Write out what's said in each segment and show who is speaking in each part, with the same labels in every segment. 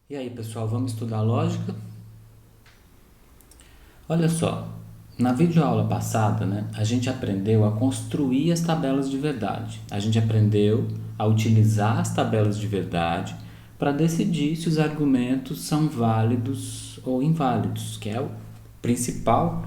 Speaker 1: E aí, pessoal, vamos estudar lógica? Olha só, na videoaula passada, a gente aprendeu a construir as tabelas de verdade. A gente aprendeu a utilizar as tabelas de verdade para decidir se os argumentos são válidos ou inválidos, que é o principal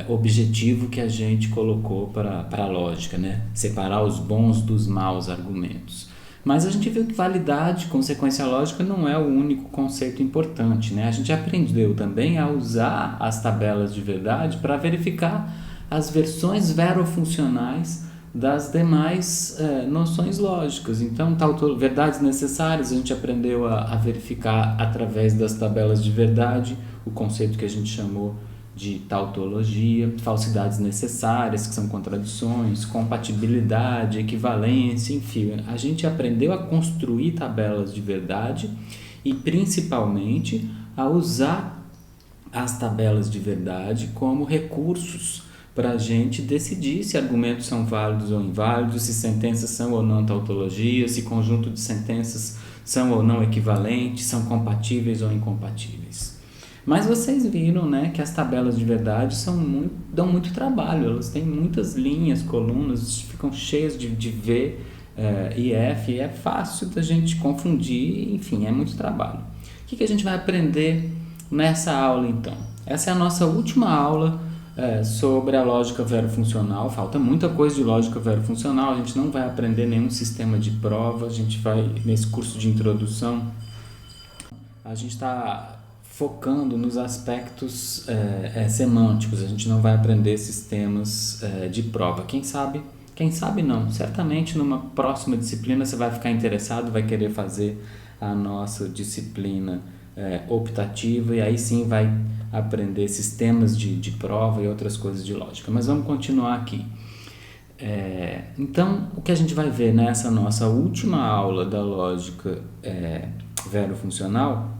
Speaker 1: objetivo que a gente colocou para a lógica, né? Separar os bons dos maus argumentos. Mas a gente viu que validade, consequência lógica, não é o único conceito importante, né? A gente aprendeu também a usar as tabelas de verdade para verificar as versões verofuncionais das demais noções lógicas. Então, verdades necessárias, a gente aprendeu a verificar através das tabelas de verdade, o conceito que a gente chamou de tautologia, falsidades necessárias, que são contradições, compatibilidade, equivalência, enfim. A gente aprendeu a construir tabelas de verdade e, principalmente, a usar as tabelas de verdade como recursos para a gente decidir se argumentos são válidos ou inválidos, se sentenças são ou não tautologias, se conjunto de sentenças são ou não equivalentes, são compatíveis ou incompatíveis. Mas vocês viram, né, que as tabelas de verdade dão muito trabalho, elas têm muitas linhas, colunas, ficam cheias de V e F, e é fácil da gente confundir, enfim, é muito trabalho. O que a gente vai aprender nessa aula, então? Essa é a nossa última aula sobre a lógica verofuncional. Falta muita coisa de lógica verofuncional, a gente não vai aprender nenhum sistema de prova, a gente vai, nesse curso de introdução, a gente está focando nos aspectos semânticos, a gente não vai aprender sistemas de prova. Quem sabe não. Certamente numa próxima disciplina você vai ficar interessado, vai querer fazer a nossa disciplina optativa e aí sim vai aprender sistemas de prova e outras coisas de lógica. Mas vamos continuar aqui. Então, o que a gente vai ver nessa nossa última aula da lógica verofuncional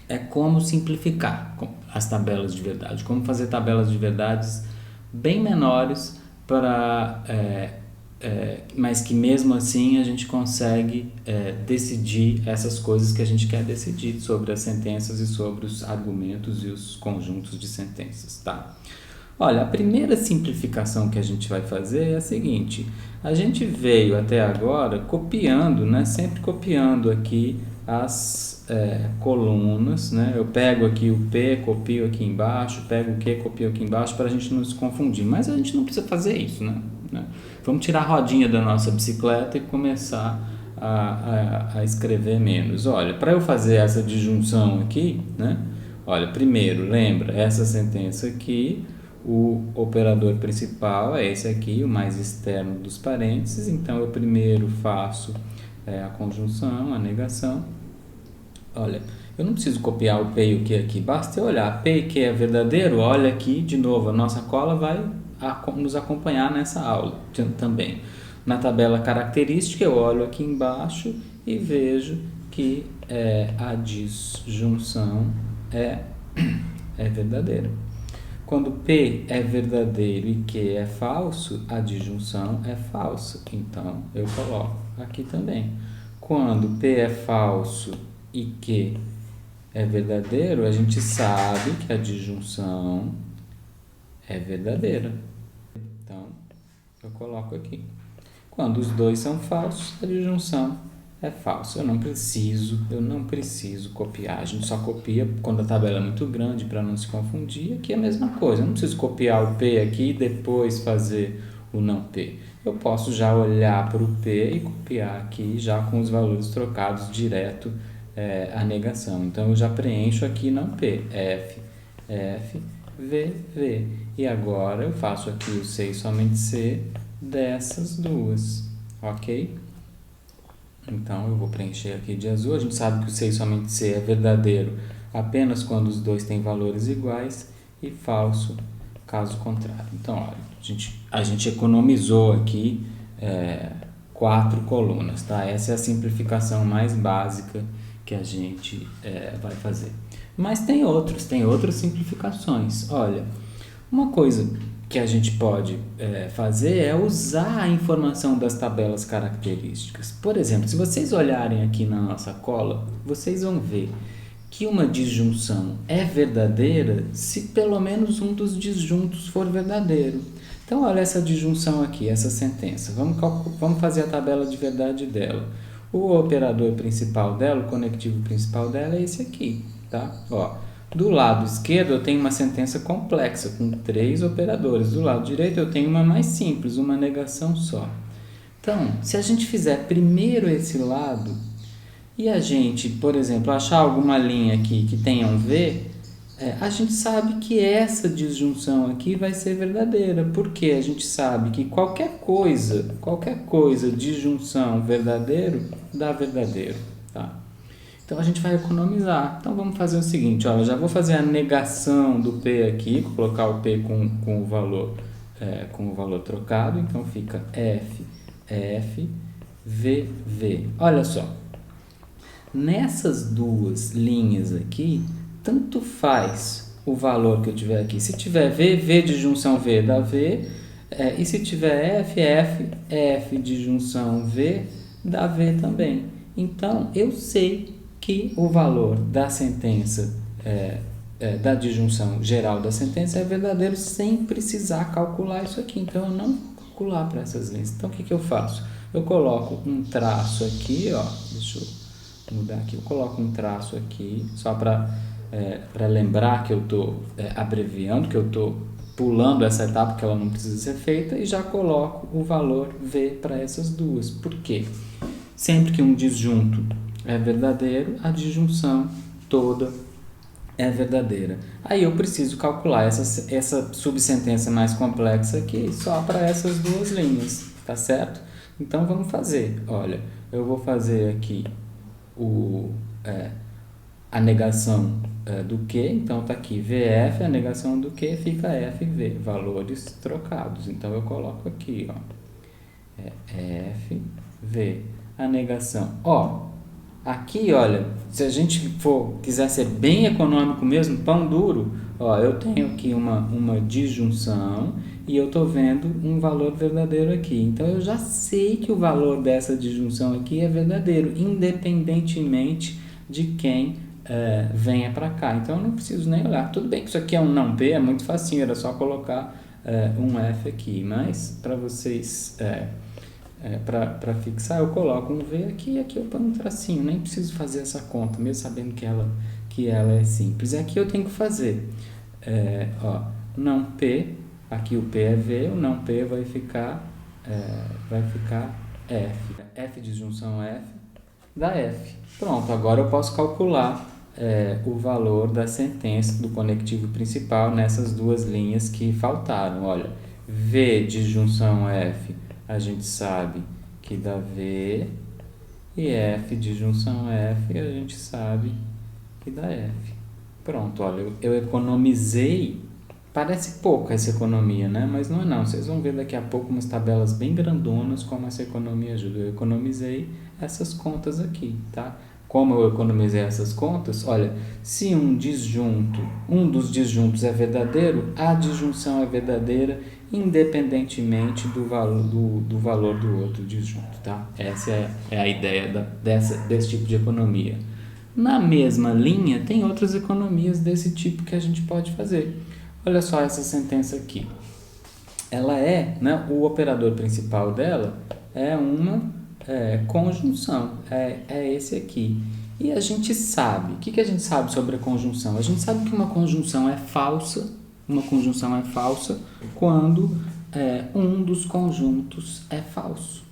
Speaker 1: é como simplificar as tabelas de verdade, como fazer tabelas de verdades bem menores mas que mesmo assim a gente consegue decidir essas coisas que a gente quer decidir sobre as sentenças e sobre os argumentos e os conjuntos de sentenças, tá? Olha, a primeira simplificação que a gente vai fazer é a seguinte: a gente veio até agora copiando, né? Sempre copiando aqui as colunas, né? Eu pego aqui o P, copio aqui embaixo, pego o Q, copio aqui embaixo para a gente não se confundir. Mas a gente não precisa fazer isso, né? Vamos tirar a rodinha da nossa bicicleta e começar a escrever menos. Olha, para eu fazer essa disjunção aqui, né? Olha, primeiro, lembra, essa sentença aqui, o operador principal é esse aqui, o mais externo dos parênteses. Então, eu primeiro faço a conjunção, a negação. Olha, eu não preciso copiar o P e o Q aqui, basta eu olhar P e Q é verdadeiro. Olha aqui, de novo, a nossa cola vai nos acompanhar nessa aula também. Na tabela característica, eu olho aqui embaixo e vejo que a disjunção é verdadeira. Quando P é verdadeiro e Q é falso, a disjunção é falsa. Então, eu coloco aqui também. Quando P é falso e Q é verdadeiro, a gente sabe que a disjunção é verdadeira. Então, eu coloco aqui. Quando os dois são falsos, a disjunção é falsa. Eu não preciso copiar. A gente só copia quando a tabela é muito grande para não se confundir. Aqui é a mesma coisa. Eu não preciso copiar o P aqui e depois fazer o não P. Eu posso já olhar para o P e copiar aqui já com os valores trocados direto a negação. Então, eu já preencho aqui não P. F, F, V, V. E agora eu faço aqui o C e somente C dessas duas, ok? Então, eu vou preencher aqui de azul. A gente sabe que o C e somente C é verdadeiro apenas quando os dois têm valores iguais e falso caso contrário. Então, olha, a gente economizou aqui 4 colunas, tá? Essa é a simplificação mais básica que a gente vai fazer. Mas tem outras simplificações. Olha, uma coisa que a gente pode fazer é usar a informação das tabelas características. Por exemplo, se vocês olharem aqui na nossa cola, vocês vão ver que uma disjunção é verdadeira se pelo menos um dos disjuntos for verdadeiro. Então, olha essa disjunção aqui, essa sentença. Vamos fazer a tabela de verdade dela. O operador principal dela, o conectivo principal dela é esse aqui, tá? Ó, do lado esquerdo eu tenho uma sentença complexa, com 3 operadores. Do lado direito eu tenho uma mais simples, uma negação só. Então, se a gente fizer primeiro esse lado, e a gente, por exemplo, achar alguma linha aqui que tenha um V, a gente sabe que essa disjunção aqui vai ser verdadeira, porque a gente sabe que qualquer coisa, disjunção verdadeiro, dá verdadeiro, tá? Então, a gente vai economizar. Então, vamos fazer o seguinte, ó, eu já vou fazer a negação do P aqui, colocar o P com o valor trocado, então fica F, V, V. Olha só, nessas duas linhas aqui, tanto faz o valor que eu tiver aqui. Se tiver V, V de junção V dá V, e se tiver F de junção V dá V também. Então, eu sei que o valor da sentença, da disjunção geral da sentença é verdadeiro sem precisar calcular isso aqui. Então, eu não vou calcular para essas linhas. Então, o que eu faço? Eu coloco um traço aqui, ó, deixa eu mudar aqui, eu coloco um traço aqui, só para lembrar que eu estou abreviando, que eu estou pulando essa etapa que ela não precisa ser feita, e já coloco o valor V para essas duas. Por quê? Sempre que um disjunto é verdadeiro, a disjunção toda é verdadeira. Aí eu preciso calcular essa subsentença mais complexa aqui só para essas duas linhas, tá certo? Então vamos fazer. Olha, eu vou fazer aqui a negação do Q, então está aqui VF, a negação do Q fica FV, valores trocados. Então eu coloco aqui, ó, FV, a negação. Ó, aqui, olha, se a gente quiser ser bem econômico mesmo, pão duro, ó, eu tenho aqui uma disjunção e eu estou vendo um valor verdadeiro aqui. Então eu já sei que o valor dessa disjunção aqui é verdadeiro, independentemente de quem venha para cá. Então eu não preciso nem olhar. Tudo bem que isso aqui é um não P, é muito facinho, era só colocar um F aqui, mas para vocês, para fixar, eu coloco um V aqui e aqui eu ponho um tracinho, nem preciso fazer essa conta, mesmo sabendo que ela é simples. Aqui eu tenho que fazer, ó, não P, aqui o P é V, o não P vai ficar F. F de junção F dá F. Pronto, agora eu posso calcular o valor da sentença do conectivo principal nessas duas linhas que faltaram. Olha, V de junção F, a gente sabe que dá V, e F de junção F, a gente sabe que dá F. Pronto, olha, eu economizei. Parece pouco essa economia, né? Mas não é não. Vocês vão ver daqui a pouco umas tabelas bem grandonas como essa economia ajuda. Eu economizei essas contas aqui, tá? Como eu economizei essas contas? Olha, se um dos disjuntos é verdadeiro, a disjunção é verdadeira independentemente do valor do outro disjunto, tá? Essa é a ideia desse tipo de economia. Na mesma linha, tem outras economias desse tipo que a gente pode fazer. Olha só essa sentença aqui. Ela né, o operador principal dela é uma conjunção, é esse aqui. E a gente sabe, o que a gente sabe sobre a conjunção? A gente sabe que uma conjunção é falsa quando um dos conjuntos é falso.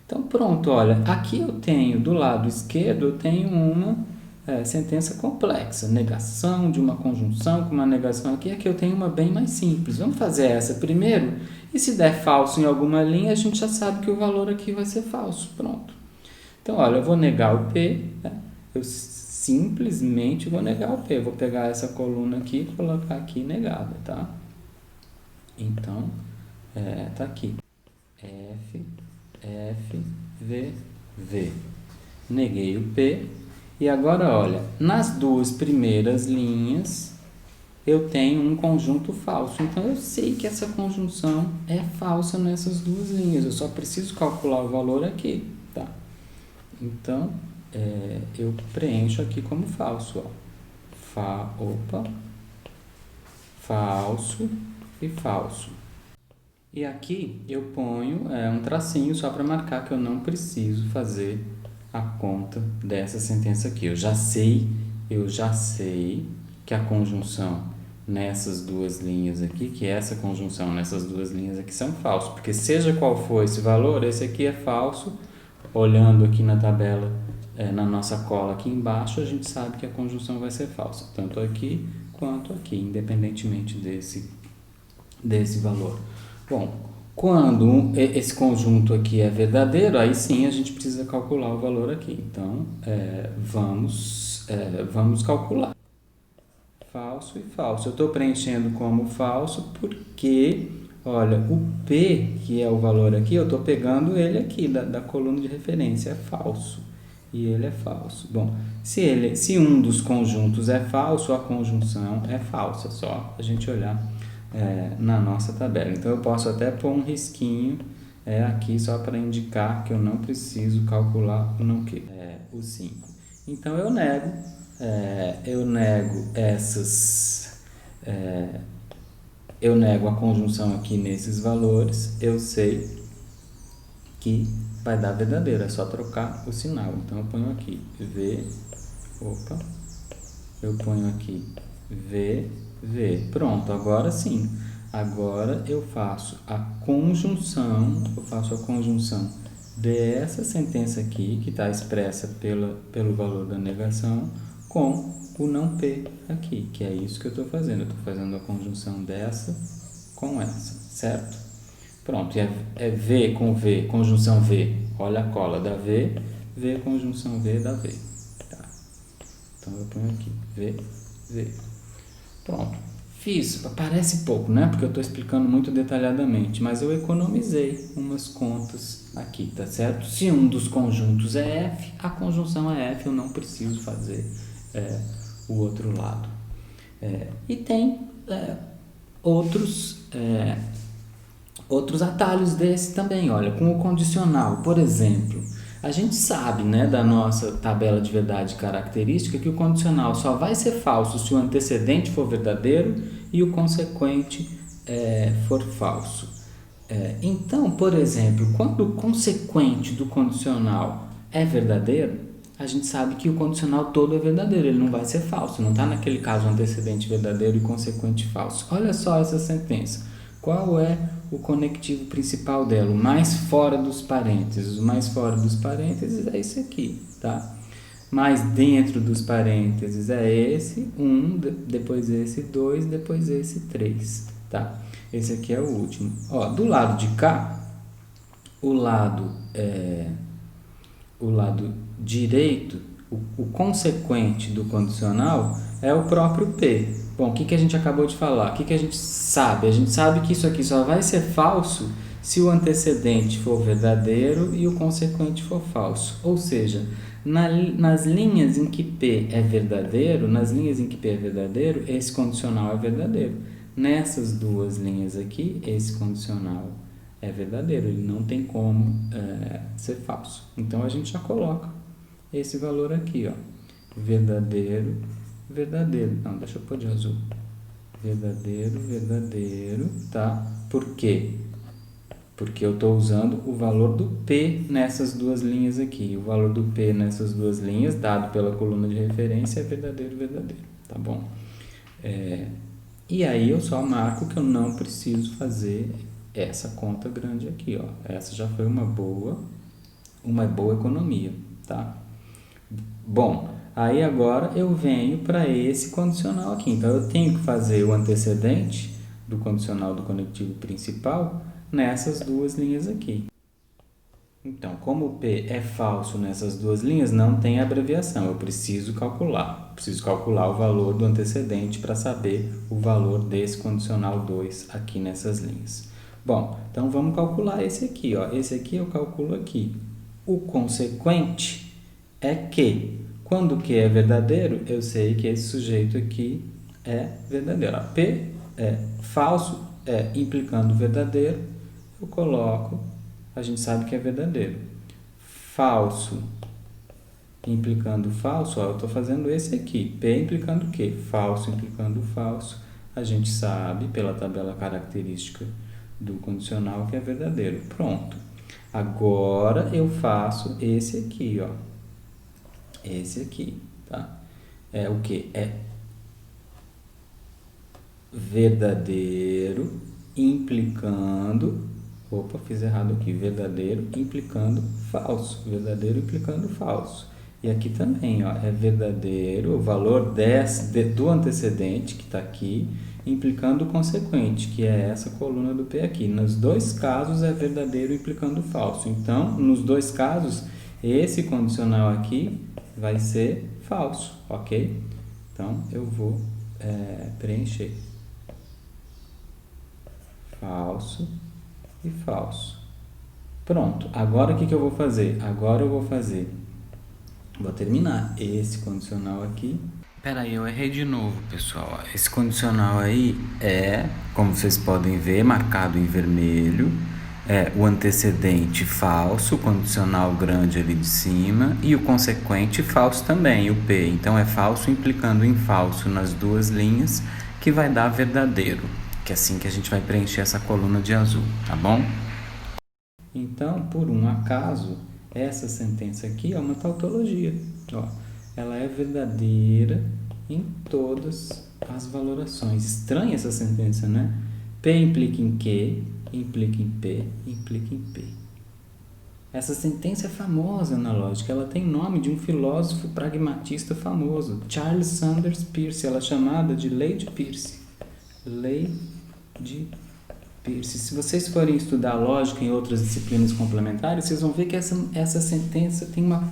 Speaker 1: Então pronto, olha, aqui eu tenho, do lado esquerdo, eu tenho uma sentença complexa, negação de uma conjunção com uma negação aqui eu tenho uma bem mais simples. Vamos fazer essa primeiro, e se der falso em alguma linha, a gente já sabe que o valor aqui vai ser falso, pronto. Então, olha, eu vou negar o P, né? Eu simplesmente vou negar o P, eu vou pegar essa coluna aqui e colocar aqui negada, tá? Então, tá aqui, F, V, V. Neguei o P. E agora, olha, nas duas primeiras linhas, eu tenho um conjunto falso. Então, eu sei que essa conjunção é falsa nessas duas linhas. Eu só preciso calcular o valor aqui, tá? Então, eu preencho aqui como falso, ó. falso e falso. E aqui eu ponho um tracinho só para marcar que eu não preciso fazer a conta dessa sentença aqui. Eu já sei que a conjunção nessas duas linhas aqui, que essa conjunção nessas duas linhas aqui são falsos, porque seja qual for esse valor, esse aqui é falso. Olhando aqui na tabela, na nossa cola aqui embaixo, a gente sabe que a conjunção vai ser falsa, tanto aqui quanto aqui, independentemente desse valor. Bom, quando esse conjunto aqui é verdadeiro, aí sim a gente precisa calcular o valor aqui. Então, vamos calcular. Falso e falso. Eu estou preenchendo como falso porque, olha, o P, que é o valor aqui, eu estou pegando ele aqui da coluna de referência, é falso. E ele é falso. Bom, se um dos conjuntos é falso, a conjunção é falsa. Só a gente olhar na nossa tabela. Então, eu posso até pôr um risquinho aqui só para indicar que eu não preciso calcular o não que. O 5. Então, eu nego eu nego a conjunção aqui nesses valores, eu sei que vai dar verdadeiro, é só trocar o sinal. Então, eu ponho aqui eu ponho aqui V. Pronto, agora sim. Agora eu faço a conjunção dessa sentença aqui, que está expressa pelo valor da negação, com o não P aqui, que é isso que eu estou fazendo. Eu estou fazendo a conjunção dessa com essa, certo? Pronto, é V com V, conjunção V, olha a cola da V conjunção V da V. Tá? Então, eu ponho aqui V. Pronto. Fiz, parece pouco, né? Porque eu estou explicando muito detalhadamente, mas eu economizei umas contas aqui, tá certo? Se um dos conjuntos é F, a conjunção é F, eu não preciso fazer o outro lado. E tem outros atalhos desse também, olha, com o condicional, por exemplo. A gente sabe, né, da nossa tabela de verdade característica que o condicional só vai ser falso se o antecedente for verdadeiro e o consequente for falso. Então, por exemplo, quando o consequente do condicional é verdadeiro, a gente sabe que o condicional todo é verdadeiro, ele não vai ser falso, não está naquele caso antecedente verdadeiro e consequente falso. Olha só essa sentença. Qual é o conectivo principal dela? O mais fora dos parênteses. O mais fora dos parênteses é esse aqui, tá? Mais dentro dos parênteses é esse 1, depois esse 2, depois esse 3, tá? Esse aqui é o último. Ó, do lado de cá, o lado direito, o consequente do condicional é o próprio P. Bom, o que a gente acabou de falar? O que a gente sabe? A gente sabe que isso aqui só vai ser falso se o antecedente for verdadeiro e o consequente for falso. Ou seja, nas linhas em que P é verdadeiro, esse condicional é verdadeiro. Nessas duas linhas aqui, esse condicional é verdadeiro, ele não tem como ser falso. Então, a gente já coloca esse valor aqui, ó. Verdadeiro. Não, deixa eu pôr de azul. Verdadeiro, tá? Por quê? Porque eu estou usando o valor do P nessas duas linhas aqui. O valor do P nessas duas linhas, dado pela coluna de referência, é verdadeiro, tá bom? E aí eu só marco que eu não preciso fazer essa conta grande aqui, ó. Essa já foi uma boa economia, tá? Bom, aí agora eu venho para esse condicional aqui. Então, eu tenho que fazer o antecedente do condicional do conectivo principal nessas duas linhas aqui. Então, como o P é falso nessas duas linhas, não tem abreviação. Eu preciso calcular. O valor do antecedente para saber o valor desse condicional 2 aqui nessas linhas. Bom, então vamos calcular esse aqui, ó. Esse aqui eu calculo aqui. O consequente é que, quando Q é verdadeiro, eu sei que esse sujeito aqui é verdadeiro. P é falso, implicando verdadeiro, eu coloco, a gente sabe que é verdadeiro. Falso implicando falso, ó, eu estou fazendo esse aqui. P implicando o quê? Falso implicando falso. A gente sabe pela tabela característica do condicional que é verdadeiro. Pronto. Agora eu faço esse aqui, ó. Esse aqui, tá? É o que? É verdadeiro implicando... Opa, fiz errado aqui. Verdadeiro implicando falso. Verdadeiro implicando falso. E aqui também, ó, é verdadeiro o valor do antecedente, que está aqui, implicando o consequente, que é essa coluna do P aqui. Nos dois casos é verdadeiro implicando falso. Então, nos dois casos, esse condicional aqui vai ser falso, ok? Então, eu vou preencher. Falso e falso. Pronto. Agora o que eu vou fazer? Agora eu vou terminar esse condicional aqui. Espera aí, eu errei de novo, pessoal. Esse condicional aí é, como vocês podem ver, marcado em vermelho. É o antecedente falso, o condicional grande ali de cima, e o consequente falso também, o P. Então, é falso implicando em falso nas duas linhas, que vai dar verdadeiro. Que é assim que a gente vai preencher essa coluna de azul, tá bom? Então, por um acaso, essa sentença aqui é uma tautologia. Ó, ela é verdadeira em todas as valorações. Estranha essa sentença, né? P implica em Q, implica em P, implica em P. Essa sentença é famosa na lógica. Ela tem nome de um filósofo pragmatista famoso, Charles Sanders Peirce. Ela é chamada de Lei de Peirce. Lei de Peirce. Se vocês forem estudar lógica em outras disciplinas complementares, vocês vão ver que essa sentença tem uma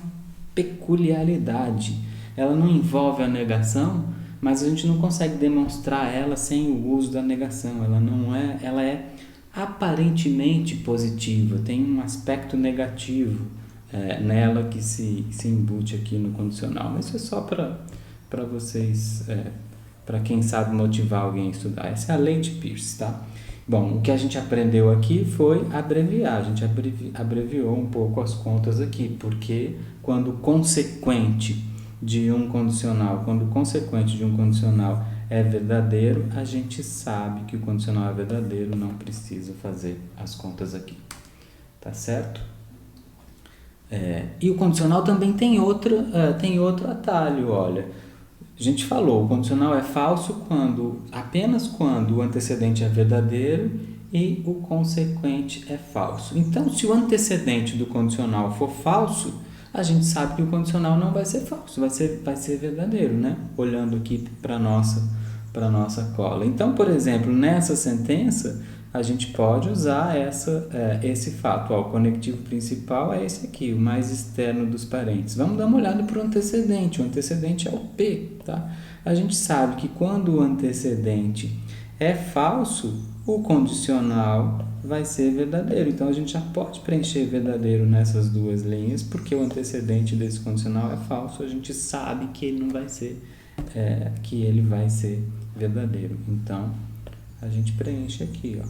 Speaker 1: peculiaridade. Ela não envolve a negação, mas a gente não consegue demonstrar ela sem o uso da negação. Ela é aparentemente positiva, tem um aspecto negativo nela que se embute aqui no condicional. Mas isso é só para vocês, para quem sabe motivar alguém a estudar. Essa é a lei de Peirce, tá? Bom, o que a gente aprendeu aqui foi abreviar. A gente abreviou um pouco as contas aqui, porque quando o consequente de um condicional é verdadeiro, a gente sabe que o condicional é verdadeiro, não precisa fazer as contas aqui. Tá certo? E o condicional também tem outro atalho, olha. A gente falou, o condicional é falso apenas quando o antecedente é verdadeiro e o consequente é falso. Então, se o antecedente do condicional for falso, a gente sabe que o condicional não vai ser falso, vai ser verdadeiro, né? Olhando aqui para a nossa cola. Então, por exemplo, nessa sentença, a gente pode usar esse fato. Ó, o conectivo principal é esse aqui, o mais externo dos parênteses. Vamos dar uma olhada para o antecedente. O antecedente é o P, tá? A gente sabe que quando o antecedente é falso, o condicional vai ser verdadeiro. Então, a gente já pode preencher verdadeiro nessas duas linhas, porque o antecedente desse condicional é falso. A gente sabe que ele não vai ser, que ele vai ser verdadeiro. Então, a gente preenche aqui, ó,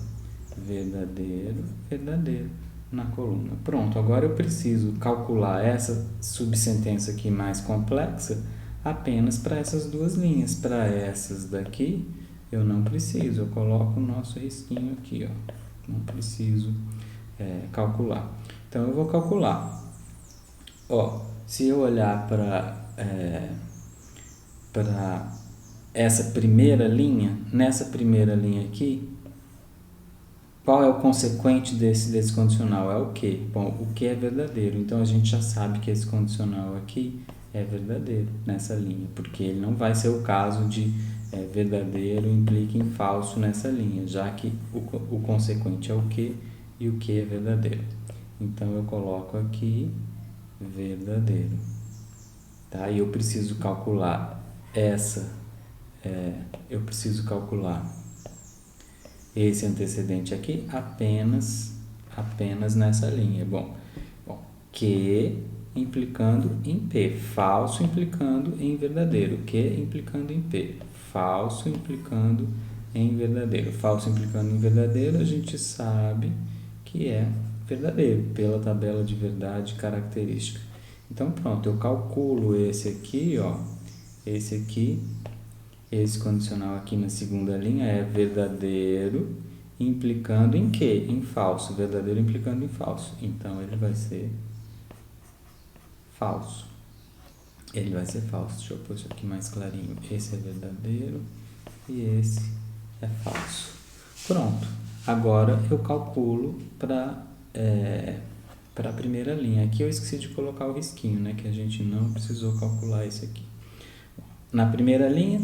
Speaker 1: verdadeiro, verdadeiro, na coluna. Pronto, agora eu preciso calcular essa subsentença aqui mais complexa apenas para essas duas linhas. Para essas daqui, eu não preciso, eu coloco o nosso risquinho aqui, ó. Não preciso calcular. Então, eu vou calcular. Ó, se eu olhar para essa primeira linha, nessa primeira linha aqui, qual é o consequente desse condicional? É o que? Bom, o que é verdadeiro. Então, a gente já sabe que esse condicional aqui é verdadeiro nessa linha, porque ele não vai ser o caso de verdadeiro implica em falso nessa linha, já que o consequente é o que e o que é verdadeiro. Então, eu coloco aqui verdadeiro. Tá? E eu preciso calcular eu preciso calcular esse antecedente aqui apenas nessa linha. Bom, que implicando em P, falso implicando em verdadeiro, que implicando em P, falso implicando em verdadeiro. Falso implicando em verdadeiro, a gente sabe que é verdadeiro, pela tabela de verdade característica. Então pronto, eu calculo esse aqui, ó, esse aqui, esse condicional aqui na segunda linha é verdadeiro, implicando em quê? Em falso, verdadeiro implicando em falso. Então ele vai ser falso. Ele vai ser falso. Deixa eu pôr isso aqui mais clarinho. Esse é verdadeiro e esse é falso. Pronto. Agora eu calculo para a primeira linha. Aqui eu esqueci de colocar o risquinho, né? Que a gente não precisou calcular isso aqui. Na primeira linha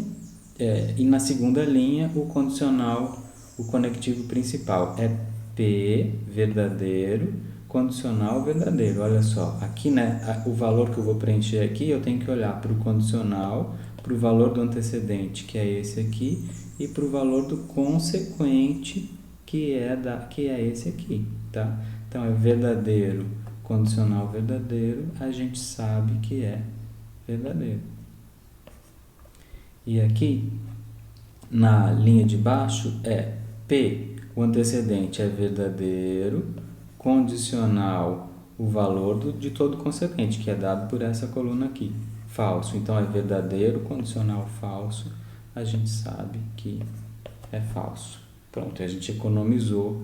Speaker 1: e na segunda linha, o condicional, o conectivo principal é P, verdadeiro, condicional verdadeiro. Olha só, aqui, né, o valor que eu vou preencher aqui, eu tenho que olhar para o condicional, para o valor do antecedente, que é esse aqui, e para o valor do consequente, que é esse aqui, tá? Então, é verdadeiro, condicional verdadeiro, a gente sabe que é verdadeiro. E aqui, na linha de baixo, é P, o antecedente é verdadeiro, condicional o valor de todo consequente, que é dado por essa coluna aqui, falso. Então, é verdadeiro, condicional falso, a gente sabe que é falso. Pronto, a gente economizou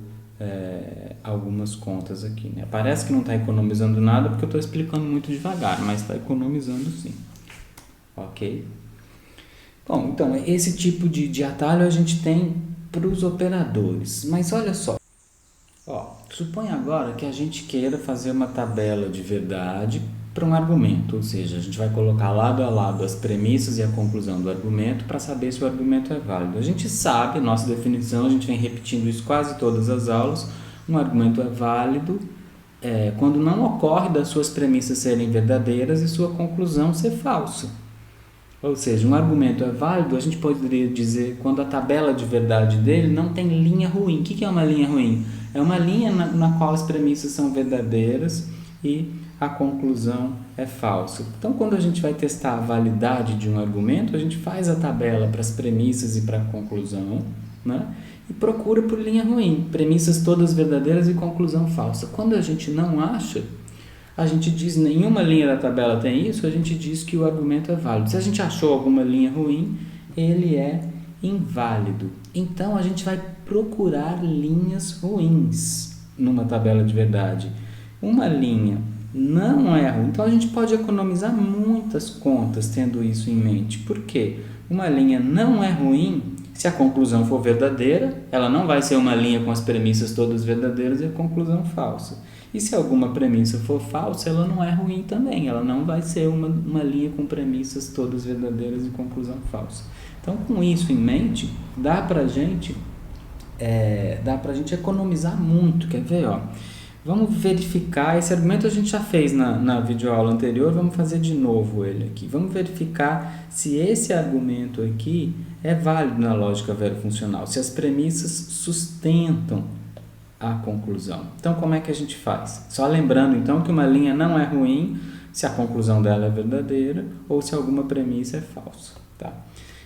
Speaker 1: algumas contas aqui, né? Parece que não está economizando nada porque eu estou explicando muito devagar, mas está economizando sim. Ok? Bom, então, esse tipo de atalho a gente tem para os operadores. Mas olha só. Suponha agora que a gente queira fazer uma tabela de verdade para um argumento, ou seja, a gente vai colocar lado a lado as premissas e a conclusão do argumento para saber se o argumento é válido. A gente sabe, nossa definição, a gente vem repetindo isso quase todas as aulas, um argumento é válido quando não ocorre das suas premissas serem verdadeiras e sua conclusão ser falsa. Ou seja, um argumento é válido, a gente poderia dizer, quando a tabela de verdade dele não tem linha ruim. O que é uma linha ruim? É uma linha na qual as premissas são verdadeiras e a conclusão é falsa. Então, quando a gente vai testar a validade de um argumento, a gente faz a tabela para as premissas e para a conclusão, né? E procura por linha ruim, premissas todas verdadeiras e conclusão falsa. Quando a gente não acha, a gente diz nenhuma linha da tabela tem isso, a gente diz que o argumento é válido. Se a gente achou alguma linha ruim, ele é inválido. Então, a gente vai procurar linhas ruins numa tabela de verdade. Uma linha não é ruim. Então, a gente pode economizar muitas contas tendo isso em mente. Por quê? Uma linha não é ruim se a conclusão for verdadeira, ela não vai ser uma linha com as premissas todas verdadeiras e a conclusão falsa. E se alguma premissa for falsa, ela não é ruim também. Ela não vai ser uma linha com premissas todas verdadeiras e conclusão falsa. Então, com isso em mente, dá pra gente economizar muito. Quer ver? Vamos verificar. Esse argumento a gente já fez na videoaula anterior, vamos fazer de novo ele aqui. Vamos verificar se esse argumento aqui é válido na lógica verofuncional, se as premissas sustentam a conclusão. Então, como é que a gente faz? Só lembrando, então, que uma linha não é ruim se a conclusão dela é verdadeira ou se alguma premissa é falsa, tá?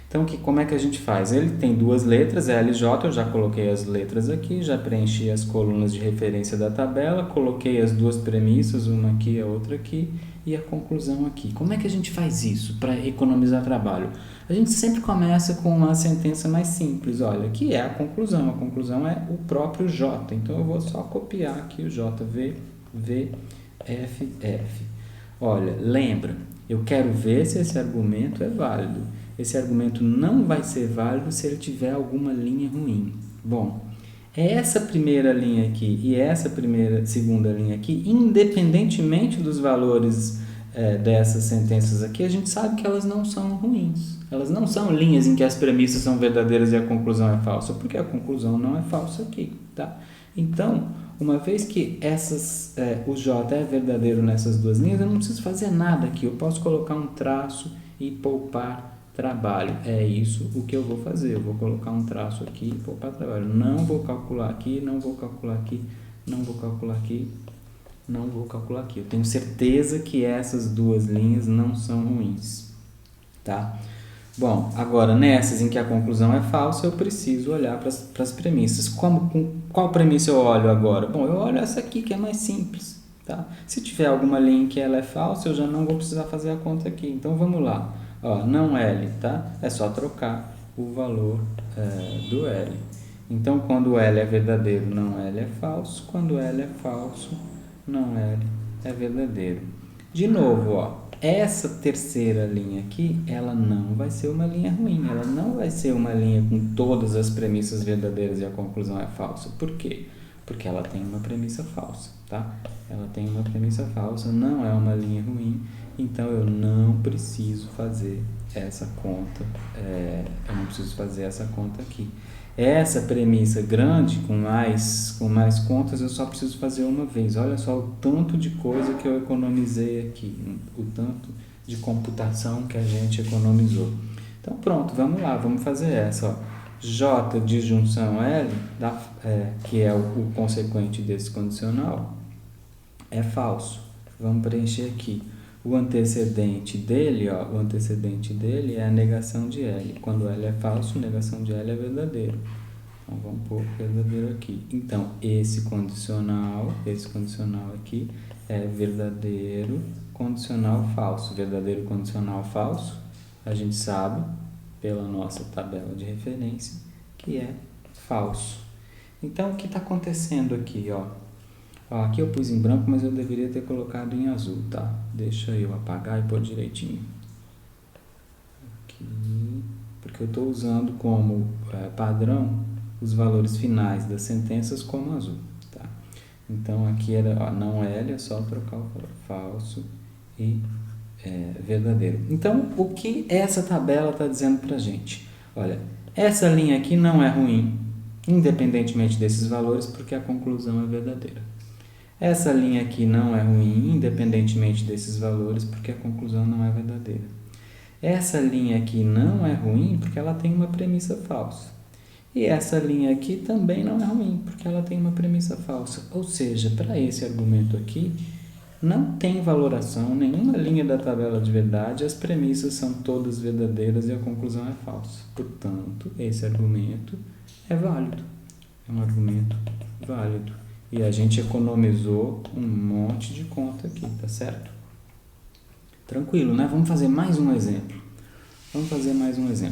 Speaker 1: Então, como é que a gente faz? Ele tem duas letras, LJ, eu já coloquei as letras aqui, já preenchi as colunas de referência da tabela, coloquei as duas premissas, uma aqui e a outra aqui, e a conclusão aqui. Como é que a gente faz isso para economizar trabalho? A gente sempre começa com uma sentença mais simples, olha, que é a conclusão é o próprio J, então eu vou só copiar aqui o J, V, F, F. Olha, lembra, eu quero ver se esse argumento é válido. Esse argumento não vai ser válido se ele tiver alguma linha ruim. Bom, essa primeira linha aqui e essa segunda linha aqui, independentemente dos valores dessas sentenças aqui, a gente sabe que elas não são ruins. Elas não são linhas em que as premissas são verdadeiras e a conclusão é falsa, porque a conclusão não é falsa aqui, tá? Então, uma vez que o J é verdadeiro nessas duas linhas, eu não preciso fazer nada aqui. Eu posso colocar um traço e poupar trabalho. É isso o que eu vou fazer. Eu vou colocar um traço aqui e poupar trabalho. Não vou calcular aqui, não vou calcular aqui, não vou calcular aqui, não vou calcular aqui. Eu tenho certeza que essas duas linhas não são ruins, tá? Bom, agora nessas em que a conclusão é falsa, eu preciso olhar para as premissas. Qual premissa eu olho agora? Bom, eu olho essa aqui que é mais simples. tá? Se tiver alguma linha em que ela é falsa, eu já não vou precisar fazer a conta aqui. Então, vamos lá. Ó, não L, tá? É só trocar o valor do L. Então, quando L é verdadeiro, não L é falso. Quando L é falso, não L é verdadeiro. De novo, ó, essa terceira linha aqui, ela não vai ser uma linha ruim. Ela não vai ser uma linha com todas as premissas verdadeiras e a conclusão é falsa. Por quê? Porque ela tem uma premissa falsa, tá? Ela tem uma premissa falsa, não é uma linha ruim, então eu não preciso fazer essa conta, eu não preciso fazer essa conta aqui. Essa premissa grande, com mais contas, eu só preciso fazer uma vez. Olha só o tanto de coisa que eu economizei aqui, o tanto de computação que a gente economizou. Então pronto, vamos lá, vamos fazer essa, ó. J disjunção L, que é o consequente desse condicional, é falso. Vamos preencher aqui. O antecedente dele, ó, o antecedente dele é a negação de L. Quando L é falso, negação de L é verdadeiro. Então, vamos pôr verdadeiro aqui. Então, esse condicional aqui é verdadeiro condicional falso. Verdadeiro condicional falso, a gente sabe, pela nossa tabela de referência, que é falso. Então, o que está acontecendo aqui, ó? Ó, aqui eu pus em branco, mas eu deveria ter colocado em azul, tá? Deixa eu apagar e pôr direitinho. Aqui, porque eu estou usando como padrão os valores finais das sentenças como azul, tá? Então, aqui era, ó, não L, é só trocar o valor falso e verdadeiro. Então, o que essa tabela está dizendo para a gente? Olha, essa linha aqui não é ruim, independentemente desses valores, porque a conclusão é verdadeira. Essa linha aqui não é ruim, independentemente desses valores, porque a conclusão não é verdadeira. Essa linha aqui não é ruim, porque ela tem uma premissa falsa. E essa linha aqui também não é ruim, porque ela tem uma premissa falsa. Ou seja, para esse argumento aqui, não tem valoração, nenhuma linha da tabela de verdade, as premissas são todas verdadeiras e a conclusão é falsa. Portanto, esse argumento é válido. É um argumento válido. E a gente economizou um monte de conta aqui, tá certo? Tranquilo, né? Vamos fazer mais um exemplo.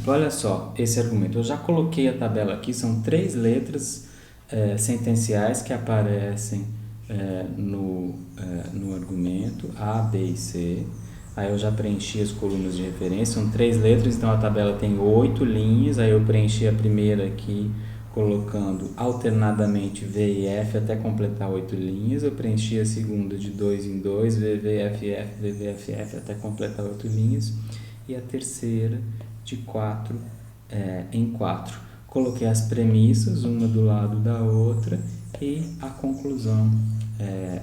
Speaker 1: Olha só esse argumento. Eu já coloquei a tabela aqui, são 3 letras sentenciais que aparecem no argumento A, B e C. Aí eu já preenchi as colunas de referência, são 3 letras, então a tabela tem 8 linhas. Aí eu preenchi a primeira aqui, colocando alternadamente V e F até completar 8 linhas. Eu preenchi a segunda de 2 em 2, VVFF, VVFF até completar 8 linhas. E a terceira de 4 em 4. Coloquei as premissas, uma do lado da outra, e a conclusão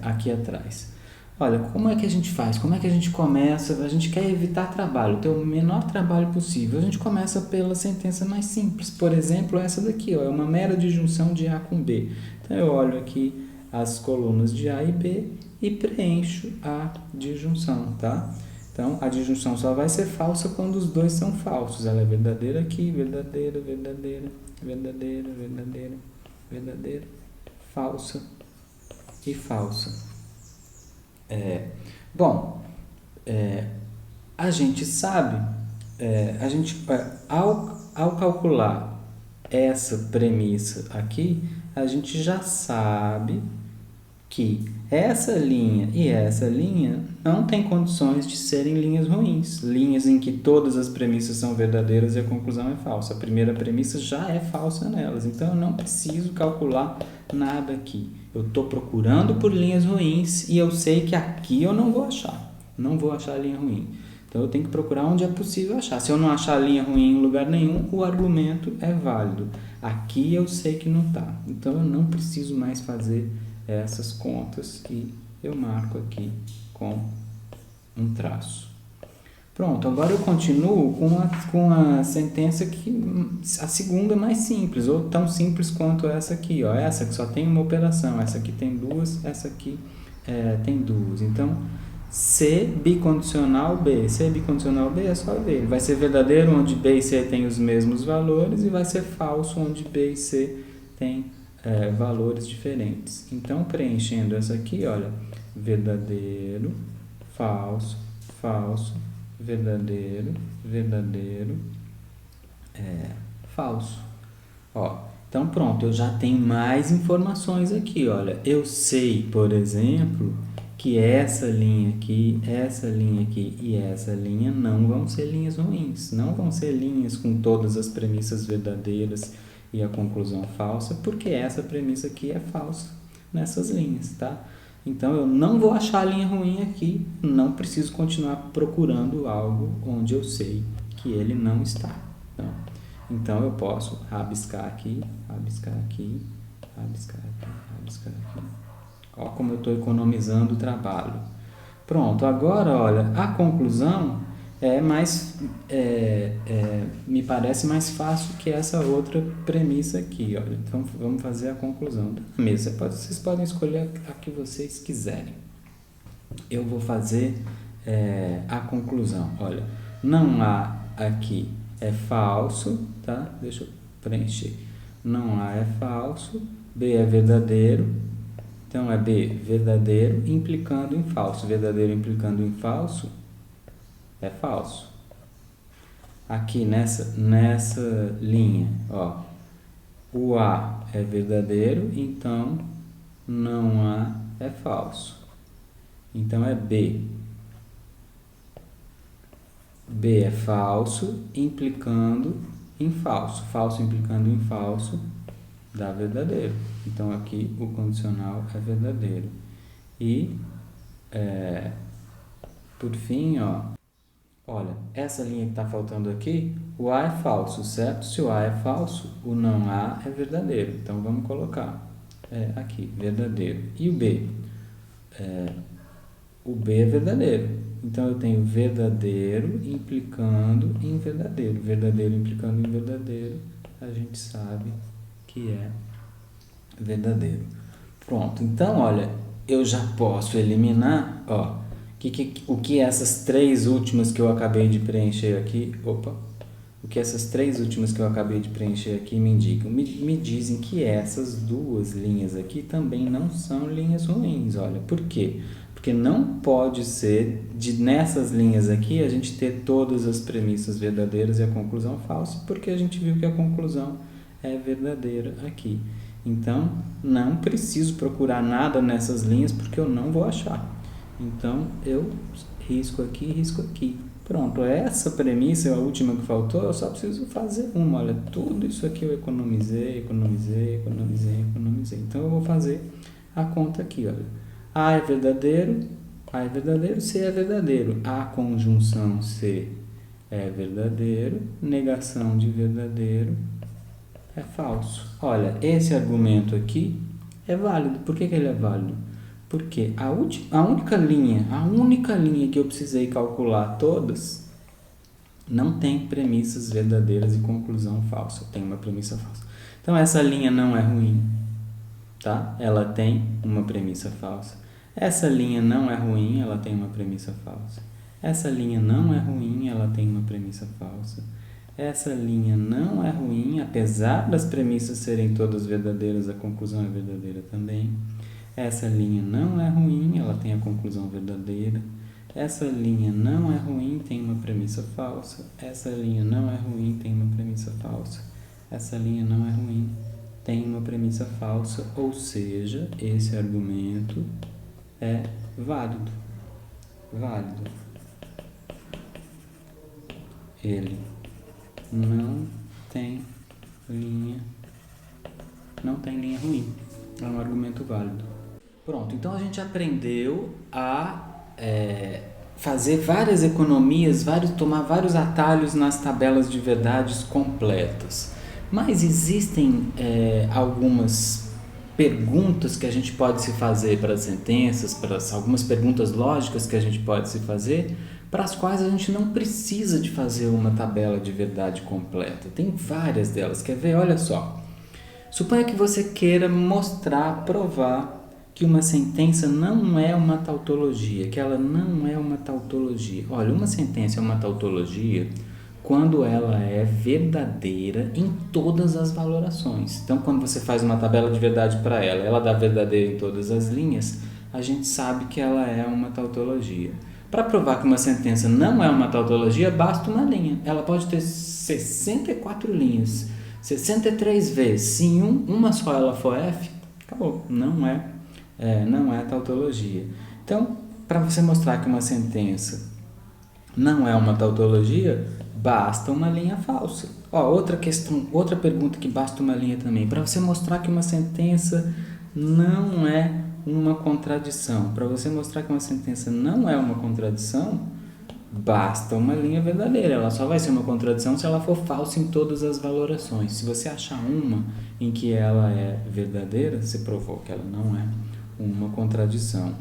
Speaker 1: aqui atrás. Olha, como é que a gente faz? Como é que a gente começa? A gente quer evitar trabalho, ter o menor trabalho possível. A gente começa pela sentença mais simples. Por exemplo, essa daqui, ó, é uma mera disjunção de A com B. Então, eu olho aqui as colunas de A e B e preencho a disjunção, tá? Então, a disjunção só vai ser falsa quando os dois são falsos. Ela é verdadeira aqui, verdadeira, verdadeira, verdadeira, verdadeira, verdadeira, falsa e falsa. A gente sabe, ao calcular essa premissa aqui, a gente já sabe que essa linha e essa linha não tem condições de serem linhas ruins, linhas em que todas as premissas são verdadeiras e a conclusão é falsa. A primeira premissa já é falsa nelas, então eu não preciso calcular nada aqui. Eu estou procurando por linhas ruins e eu sei que aqui eu não vou achar linha ruim. Então eu tenho que procurar onde é possível achar. Se eu não achar linha ruim em lugar nenhum, o argumento é válido. Aqui eu sei que não está, então eu não preciso mais fazer essas contas e eu marco aqui com um traço. Pronto, agora eu continuo com a sentença a segunda mais simples, ou tão simples quanto essa aqui, ó. Essa que só tem uma operação, essa aqui tem duas, essa aqui tem duas. Então, C bicondicional B. C bicondicional B é só ver. Ele vai ser verdadeiro onde B e C têm os mesmos valores e vai ser falso onde B e C têm valores diferentes. Então, preenchendo essa aqui, olha, verdadeiro, falso, falso, verdadeiro, verdadeiro, falso. Ó, então pronto, eu já tenho mais informações aqui, olha. Eu sei, por exemplo, que essa linha aqui e essa linha não vão ser linhas ruins, não vão ser linhas com todas as premissas verdadeiras e a conclusão falsa, porque essa premissa aqui é falsa nessas linhas, tá? Então eu não vou achar a linha ruim aqui, não preciso continuar procurando algo onde eu sei que ele não está. Então eu posso rabiscar aqui, rabiscar aqui, rabiscar aqui, rabiscar aqui. Ó como eu estou economizando o trabalho. Pronto, agora olha, a conclusão me parece mais fácil que essa outra premissa aqui, olha. Então vamos fazer a conclusão da mesa. Vocês podem escolher a que vocês quiserem. Eu vou fazer a conclusão. Olha, não há aqui é falso, tá? Deixa eu preencher. Não há é falso, B é verdadeiro. Então é B, verdadeiro implicando em falso. Verdadeiro implicando em falso é falso. Aqui nessa linha, ó, o A é verdadeiro, então não há é falso. Então é B. B é falso implicando em falso. Falso implicando em falso dá verdadeiro. Então aqui o condicional é verdadeiro. E por fim, ó, olha, essa linha que está faltando aqui, o A é falso, certo? Se o A é falso, o não A é verdadeiro. Então vamos colocar aqui, verdadeiro. E o B? O B é verdadeiro. Então eu tenho verdadeiro implicando em verdadeiro. Verdadeiro implicando em verdadeiro, a gente sabe que é verdadeiro. Pronto, então olha, eu já posso eliminar, ó, o que essas três últimas que eu acabei de preencher aqui, o que essas três últimas que eu acabei de preencher aqui me indicam? Me dizem que essas duas linhas aqui também não são linhas ruins, olha, por quê? Porque não pode ser, nessas linhas aqui, a gente ter todas as premissas verdadeiras e a conclusão falsa, porque a gente viu que a conclusão é verdadeira aqui. Então, não preciso procurar nada nessas linhas, porque eu não vou achar. Então, eu risco aqui e risco aqui. Pronto, essa premissa é a última que faltou, eu só preciso fazer uma. Olha, tudo isso aqui eu economizei. Então, eu vou fazer a conta aqui, olha. A é verdadeiro, C é verdadeiro. A conjunção C é verdadeiro, negação de verdadeiro é falso. Olha, esse argumento aqui é válido. Por que ele é válido? Porque a única linha que eu precisei calcular todas não tem premissas verdadeiras e conclusão falsa. Tem uma premissa falsa. Então, essa linha não é ruim, tá? Ela tem uma premissa falsa. Essa linha não é ruim, ela tem uma premissa falsa. Essa linha não é ruim, ela tem uma premissa falsa. Essa linha não é ruim, apesar das premissas serem todas verdadeiras, a conclusão é verdadeira também. Essa linha não é ruim, ela tem a conclusão verdadeira. Essa linha não é ruim, tem uma premissa falsa. Essa linha não é ruim, tem uma premissa falsa. Essa linha não é ruim, tem uma premissa falsa, ou seja, esse argumento é válido. Ele não tem linha ruim. É um argumento válido. Pronto, então a gente aprendeu a fazer várias economias, tomar vários atalhos nas tabelas de verdades completas. Mas existem algumas perguntas que a gente pode se fazer para as sentenças, algumas perguntas lógicas que a gente pode se fazer, para as quais a gente não precisa de fazer uma tabela de verdade completa. Tem várias delas. Quer ver? Olha só. Suponha que você queira provar que uma sentença não é uma tautologia, que ela não é uma tautologia. Olha, uma sentença é uma tautologia quando ela é verdadeira em todas as valorações. Então, quando você faz uma tabela de verdade para ela dá verdadeira em todas as linhas, a gente sabe que ela é uma tautologia. Para provar que uma sentença não é uma tautologia, basta uma linha. Ela pode ter 64 linhas, 63 vezes. Se em uma só ela for F, acabou. Não é tautologia. Então, para você mostrar que uma sentença não é uma tautologia, basta uma linha falsa. Outra questão, outra pergunta que basta uma linha também. Para você mostrar que uma sentença não é uma contradição. Para você mostrar que uma sentença não é uma contradição, basta uma linha verdadeira. Ela só vai ser uma contradição se ela for falsa em todas as valorações. Se você achar uma em que ela é verdadeira, você provou que ela não é uma contradição.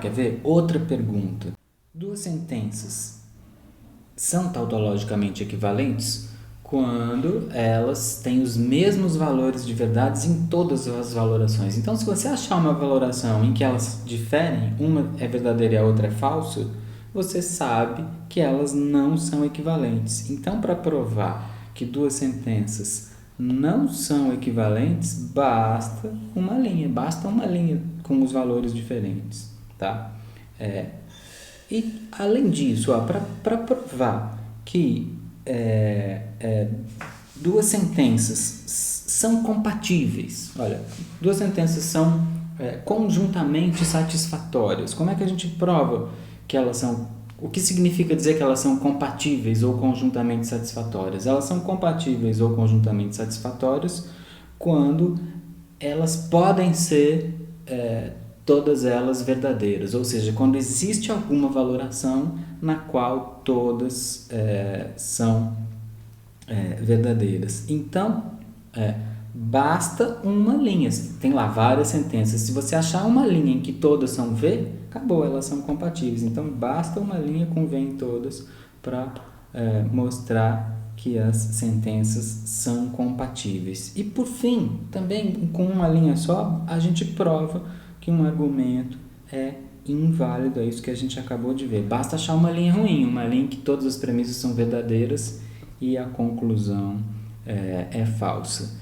Speaker 1: Quer ver? Outra pergunta. Duas sentenças são tautologicamente equivalentes quando elas têm os mesmos valores de verdades em todas as valorações. Então, se você achar uma valoração em que elas diferem, uma é verdadeira e a outra é falsa, você sabe que elas não são equivalentes. Então, para provar que duas sentenças não são equivalentes, basta uma linha com os valores diferentes, tá? E, além disso, para provar que duas sentenças são compatíveis, duas sentenças são conjuntamente satisfatórias. Como é que a gente prova que elas são... O que significa dizer que elas são compatíveis ou conjuntamente satisfatórias? Elas são compatíveis ou conjuntamente satisfatórias quando elas podem ser todas elas verdadeiras, ou seja, quando existe alguma valoração na qual todas são verdadeiras. Então, basta uma linha. Tem lá várias sentenças. Se você achar uma linha em que todas são V, acabou, elas são compatíveis. Então, basta uma linha com V em todas para mostrar que as sentenças são compatíveis. E, por fim, também com uma linha só, a gente prova que um argumento é inválido. É isso que a gente acabou de ver. Basta achar uma linha ruim, uma linha em que todas as premissas são verdadeiras e a conclusão é falsa.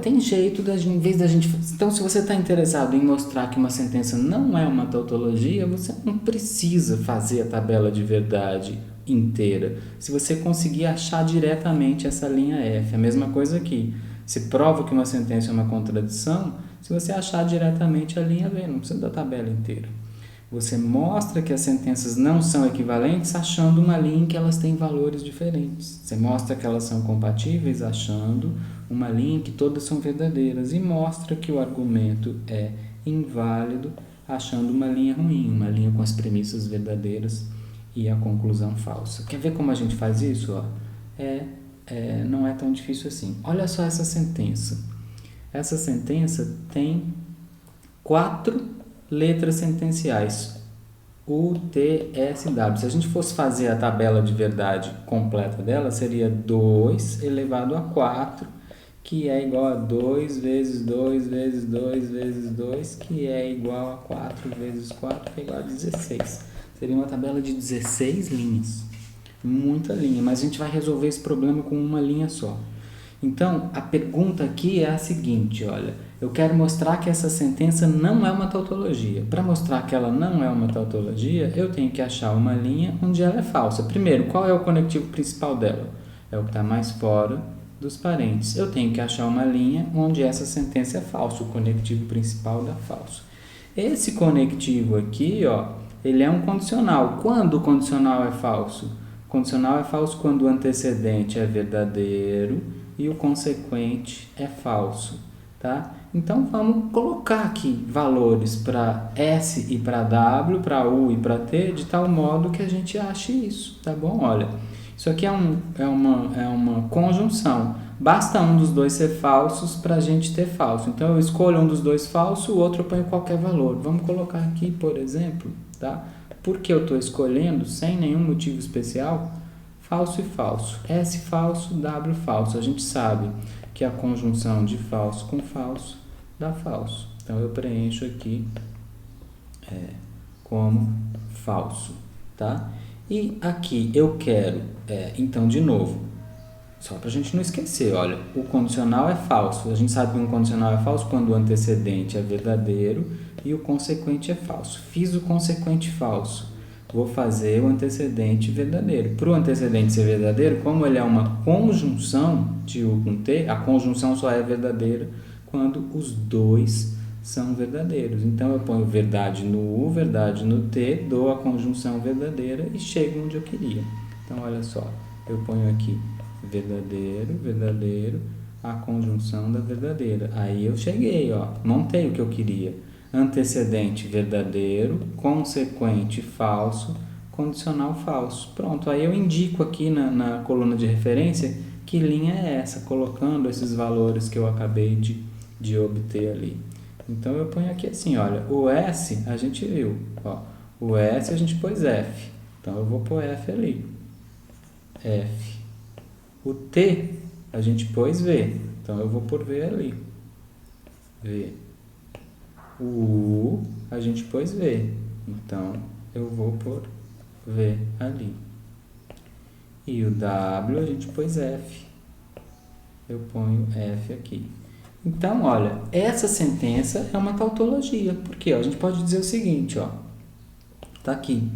Speaker 1: Tem jeito em vez da gente... Então, se você está interessado em mostrar que uma sentença não é uma tautologia, você não precisa fazer a tabela de verdade inteira. Se você conseguir achar diretamente essa linha F, a mesma coisa aqui. Se prova que uma sentença é uma contradição, se você achar diretamente a linha V, não precisa da tabela inteira. Você mostra que as sentenças não são equivalentes achando uma linha em que elas têm valores diferentes. Você mostra que elas são compatíveis achando uma linha em que todas são verdadeiras. E mostra que o argumento é inválido achando uma linha ruim, uma linha com as premissas verdadeiras e a conclusão falsa. Quer ver como a gente faz isso? Não é tão difícil assim. Olha só essa sentença. Essa sentença tem 4 letras sentenciais. U, T, S, W. Se a gente fosse fazer a tabela de verdade completa dela, seria 2 elevado a 4, que é igual a 2 vezes 2 vezes 2 vezes 2, que é igual a 4 vezes 4, que é igual a 16. Seria uma tabela de 16 linhas. Muita linha, mas a gente vai resolver esse problema com uma linha só. Então, a pergunta aqui é a seguinte, eu quero mostrar que essa sentença não é uma tautologia. Para mostrar que ela não é uma tautologia, eu tenho que achar uma linha onde ela é falsa. Primeiro, qual é o conectivo principal dela? É o que está mais fora dos parênteses. Eu tenho que achar uma linha onde essa sentença é falsa, o conectivo principal dá falso. Esse conectivo aqui, ele é um condicional. Quando o condicional é falso? O condicional é falso quando o antecedente é verdadeiro e o consequente é falso, tá? Então, vamos colocar aqui valores para S e para W, para U e para T, de tal modo que a gente ache isso, tá bom? Isso aqui é uma conjunção. Basta um dos dois ser falsos para a gente ter falso. Então, eu escolho um dos dois falso, o outro eu ponho qualquer valor. Vamos colocar aqui, por exemplo, tá? Porque eu estou escolhendo, sem nenhum motivo especial, falso e falso. S falso, W falso. A gente sabe que a conjunção de falso com falso dá falso. Então, eu preencho aqui como falso, tá? E aqui eu quero, então, de novo, só para a gente não esquecer, o condicional é falso. A gente sabe que um condicional é falso quando o antecedente é verdadeiro e o consequente é falso. Fiz o consequente falso. Vou fazer o antecedente verdadeiro. Para o antecedente ser verdadeiro, como ele é uma conjunção de U com T, a conjunção só é verdadeira quando os dois são verdadeiros. Então, eu ponho verdade no U, verdade no T, dou a conjunção verdadeira e chego onde eu queria. Então, olha só, eu ponho aqui verdadeiro, verdadeiro, a conjunção da verdadeira. Aí eu cheguei, ó, montei o que eu queria. Antecedente verdadeiro, consequente falso, condicional falso. Pronto, aí eu indico aqui na coluna de referência que linha é essa, colocando esses valores que eu acabei de obter ali. Então eu ponho aqui assim, olha, o S a gente viu, ó, o S a gente pôs F, então eu vou pôr F ali, F. O T a gente pôs V, então eu vou pôr V ali, V. O U a gente pôs V, então eu vou pôr V ali. E o W a gente pôs F, eu ponho F aqui. Então, olha, essa sentença é uma tautologia, porque ó, a gente pode dizer o seguinte, ó, tá aqui,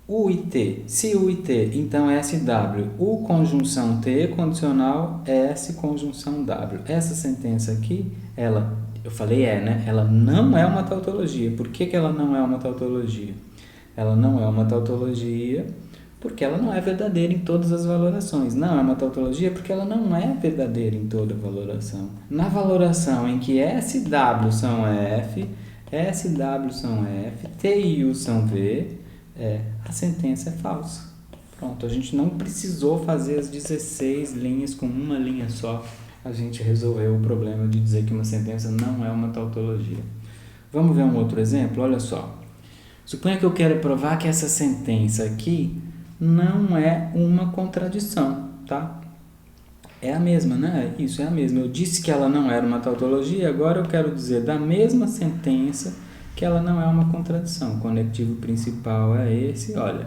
Speaker 1: U e T, se U e T, então SW, U conjunção T condicional S conjunção W. Essa sentença aqui, ela, eu falei né? Ela não é uma tautologia. Por que ela não é uma tautologia? Ela não é uma tautologia porque ela não é verdadeira em todas as valorações. Não é uma tautologia porque ela não é verdadeira em toda valoração. Na valoração em que SW são F, SW são F, T e U são V, a sentença é falsa. Pronto, a gente não precisou fazer as 16 linhas com uma linha só. A gente resolveu o problema de dizer que uma sentença não é uma tautologia. Vamos ver um outro exemplo? Olha só. Suponha que eu quero provar que essa sentença aqui não é uma contradição, tá? É a mesma, né? Isso, é a mesma. Eu disse que ela não era uma tautologia, agora eu quero dizer da mesma sentença que ela não é uma contradição. O conectivo principal é esse, olha.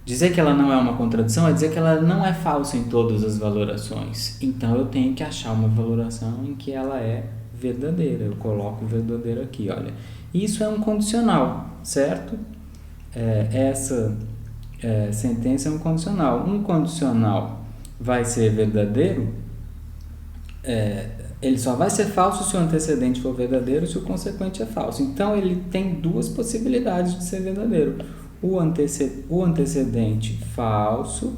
Speaker 1: Dizer que ela não é uma contradição é dizer que ela não é falsa em todas as valorações. Então, eu tenho que achar uma valoração em que ela é verdadeira. Eu coloco verdadeiro aqui, olha. Isso é um condicional, certo? Essa sentença é um condicional. Um condicional vai ser verdadeiro, ele só vai ser falso se o antecedente for verdadeiro, se o consequente é falso. Então, ele tem duas possibilidades de ser verdadeiro. O antecedente falso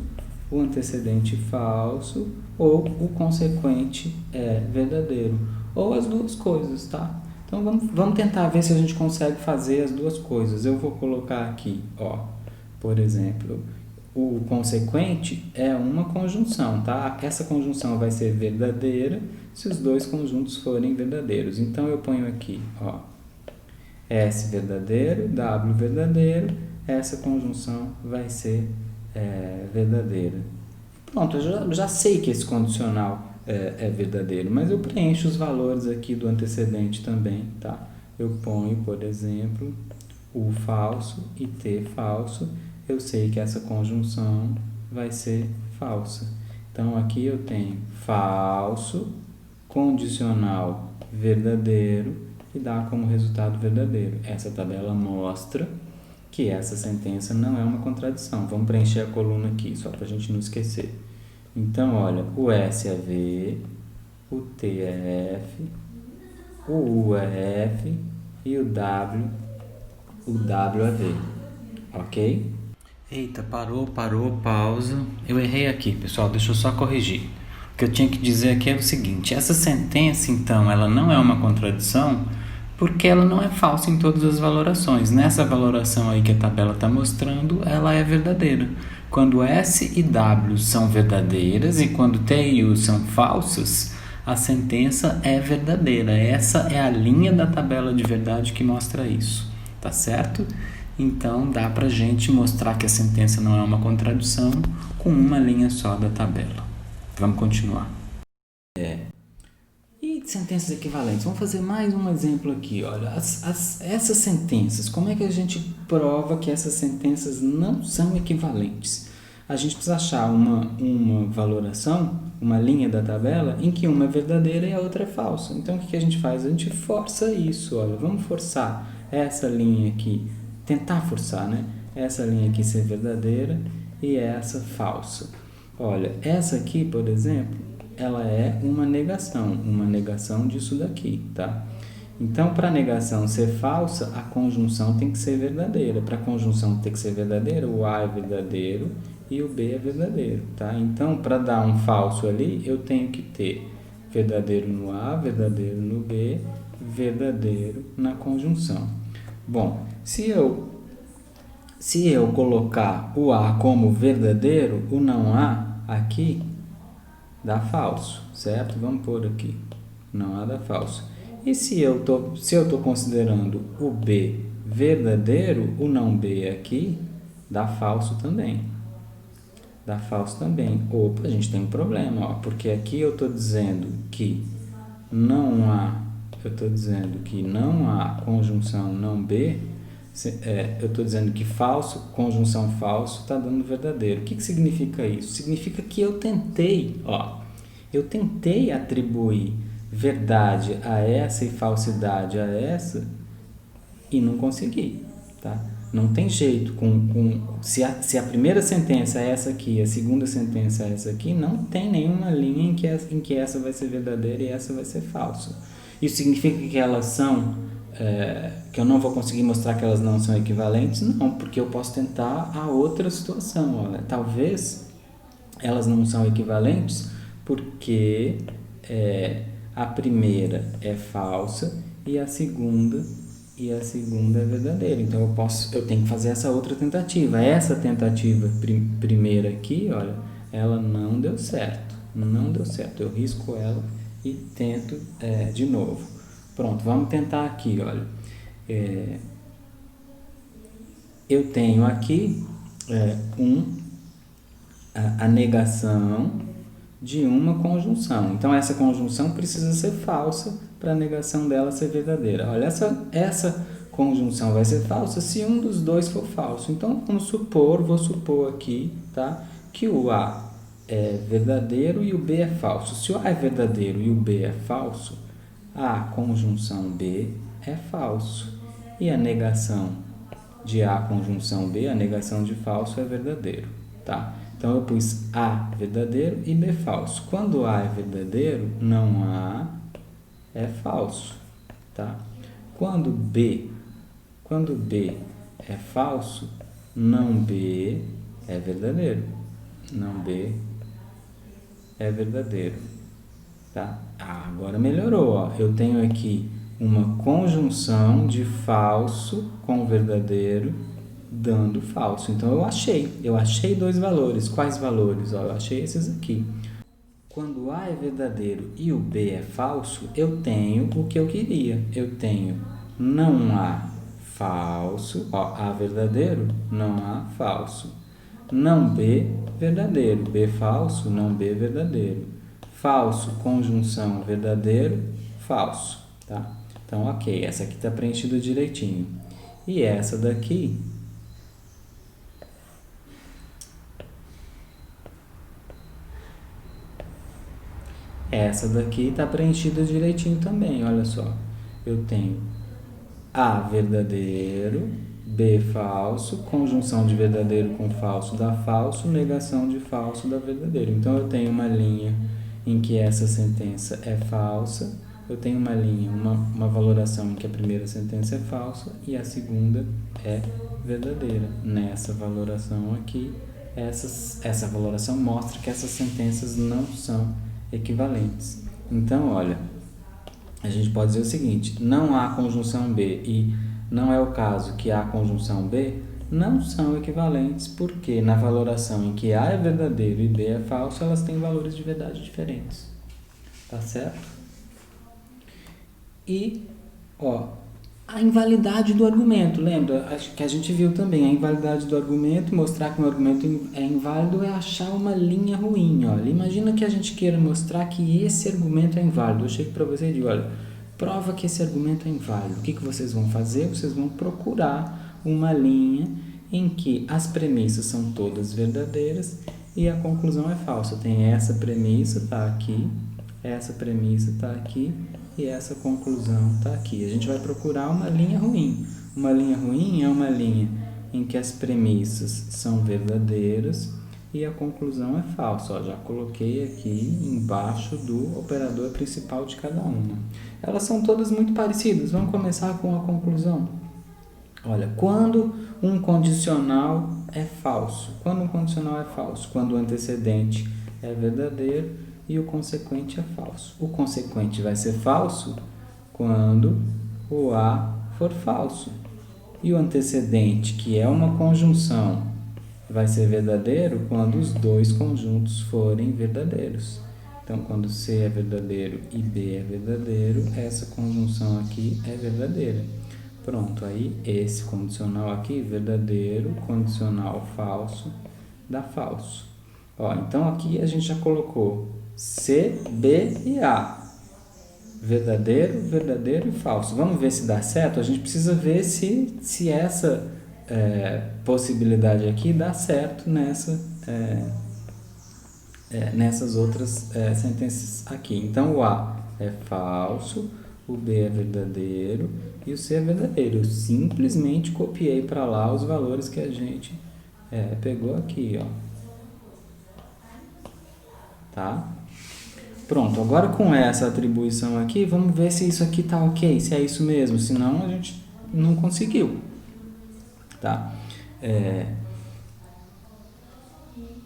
Speaker 1: ou o consequente é verdadeiro. Ou as duas coisas, tá? Então, vamos tentar ver se a gente consegue fazer as duas coisas. Eu vou colocar aqui, ó, por exemplo, o consequente é uma conjunção, tá? Essa conjunção vai ser verdadeira se os dois conjuntos forem verdadeiros. Então, eu ponho aqui, ó, S verdadeiro, W verdadeiro, essa conjunção vai ser verdadeira. Pronto, eu já sei que esse condicional é verdadeiro, mas eu preencho os valores aqui do antecedente também, tá? Eu ponho, por exemplo, U falso e T falso, eu sei que essa conjunção vai ser falsa. Então, aqui eu tenho falso, condicional verdadeiro e dá como resultado verdadeiro. Essa tabela mostra que essa sentença não é uma contradição. Vamos preencher a coluna aqui, só para a gente não esquecer. Então, olha, o S é V, o T é F, o U é F e o W é V, ok? Eita, parou, pausa. Eu errei aqui, pessoal, deixa eu só corrigir. O que eu tinha que dizer aqui é o seguinte, essa sentença, então, ela não é uma contradição porque ela não é falsa em todas as valorações. Nessa valoração aí que a tabela está mostrando, ela é verdadeira. Quando S e W são verdadeiras e quando T e U são falsas, a sentença é verdadeira. Essa é a linha da tabela de verdade que mostra isso, tá certo? Então, dá pra gente mostrar que a sentença não é uma contradição com uma linha só da tabela. Vamos continuar. E sentenças equivalentes? Vamos fazer mais um exemplo aqui. Olha, essas sentenças, como é que a gente prova que essas sentenças não são equivalentes? a gente precisa achar uma valoração, uma linha da tabela, em que uma é verdadeira e a outra é falsa. Então, o que a gente faz? A gente força isso, olha, vamos forçar essa linha aqui, tentar forçar, né? Essa linha aqui ser verdadeira e essa falsa. Olha, essa aqui, por exemplo, ela é uma negação disso daqui, tá? Então, para a negação ser falsa, a conjunção tem que ser verdadeira. Para a conjunção ter que ser verdadeira, o A é verdadeiro e o B é verdadeiro, tá? Então, para dar um falso ali, eu tenho que ter verdadeiro no A, verdadeiro no B, verdadeiro na conjunção. Bom, se eu colocar o A como verdadeiro, o não A aqui dá falso, certo? Vamos pôr aqui, não A dá falso. E se eu tô considerando o B verdadeiro, o não B aqui dá falso também. Dá falso também. Opa, a gente tem um problema, ó, porque aqui eu estou dizendo que não há conjunção não B, eu estou dizendo que falso, conjunção falso, está dando verdadeiro. O que significa isso? Significa que eu tentei atribuir verdade a essa e falsidade a essa e não consegui, tá? Não tem jeito, se a primeira sentença é essa aqui, a segunda sentença é essa aqui, não tem nenhuma linha em que essa vai ser verdadeira e essa vai ser falsa. Isso significa que elas são, que eu não vou conseguir mostrar que elas não são equivalentes? Não, porque eu posso tentar a outra situação. Olha, talvez elas não são equivalentes porque a primeira é falsa e a segunda é verdadeira. Então eu tenho que fazer essa outra tentativa. Essa tentativa primeira aqui, olha, ela não deu certo. Eu risco ela e tento de novo. Pronto, vamos tentar aqui, olha. Eu tenho aqui a negação de uma conjunção. Então, essa conjunção precisa ser falsa para a negação dela ser verdadeira. Olha, essa conjunção vai ser falsa se um dos dois for falso. Então, vou supor aqui, tá, que o A é verdadeiro e o B é falso. Se o A é verdadeiro e o B é falso, a conjunção B é falso. E a negação de A conjunção B, a negação de falso é verdadeiro, tá? Então, eu pus A verdadeiro e B falso. Quando A é verdadeiro, não A é falso, tá? Quando B é falso, não B é verdadeiro. Não B é verdadeiro, tá? Agora melhorou, ó. Eu tenho aqui uma conjunção de falso com verdadeiro dando falso. Então, eu achei dois valores. Quais valores? Ó, eu achei esses aqui. Quando A é verdadeiro e o B é falso, eu tenho o que eu queria. Eu tenho não A falso, ó, A verdadeiro, não A falso. Não B verdadeiro, B falso, não B verdadeiro. Falso, conjunção verdadeiro, falso, tá? Então, ok, essa aqui está preenchida direitinho. E essa daqui está preenchida direitinho também, olha só. Eu tenho A verdadeiro, B falso, conjunção de verdadeiro com falso dá falso, negação de falso dá verdadeiro. Então, eu tenho uma linha em que essa sentença é falsa, eu tenho uma linha, uma valoração em que a primeira sentença é falsa e a segunda é verdadeira. Nessa valoração aqui, essa valoração mostra que essas sentenças não são equivalentes. Então, olha, a gente pode dizer o seguinte: não há conjunção B e não é o caso que A conjunção B não são equivalentes, porque na valoração em que A é verdadeiro e B é falso, elas têm valores de verdade diferentes. Tá certo? E, ó, a invalidade do argumento. Lembra? Acho que a gente viu também a invalidade do argumento. Mostrar que um argumento é inválido é achar uma linha ruim. Olha, imagina que a gente queira mostrar que esse argumento é inválido. Eu chego para você e digo, olha, prova que esse argumento é inválido. O que vocês vão fazer? Vocês vão procurar uma linha em que as premissas são todas verdadeiras e a conclusão é falsa. Tem essa premissa, está aqui, essa premissa está aqui e essa conclusão está aqui. A gente vai procurar uma linha ruim. Uma linha ruim é uma linha em que as premissas são verdadeiras e a conclusão é falsa. Ó, já coloquei aqui embaixo do operador principal de cada uma. Elas são todas muito parecidas. Vamos começar com a conclusão. Olha, quando um condicional é falso. Quando um condicional é falso? Quando o antecedente é verdadeiro e o consequente é falso. O consequente vai ser falso quando o A for falso. E o antecedente, que é uma conjunção, vai ser verdadeiro quando os dois conjuntos forem verdadeiros. Então, quando C é verdadeiro e B é verdadeiro, essa conjunção aqui é verdadeira. Pronto, aí esse condicional aqui, verdadeiro, condicional falso, dá falso. Ó, então aqui a gente já colocou C, B e A. Verdadeiro, verdadeiro e falso. Vamos ver se dá certo? A gente precisa ver se essa possibilidade aqui dá certo nessas outras sentenças aqui. Então, o A é falso, o B é verdadeiro e o C é verdadeiro. Eu simplesmente copiei para lá os valores que a gente pegou aqui, ó. Tá? Pronto, agora com essa atribuição aqui, vamos ver se isso aqui tá ok, se é isso mesmo, senão a gente não conseguiu. Tá?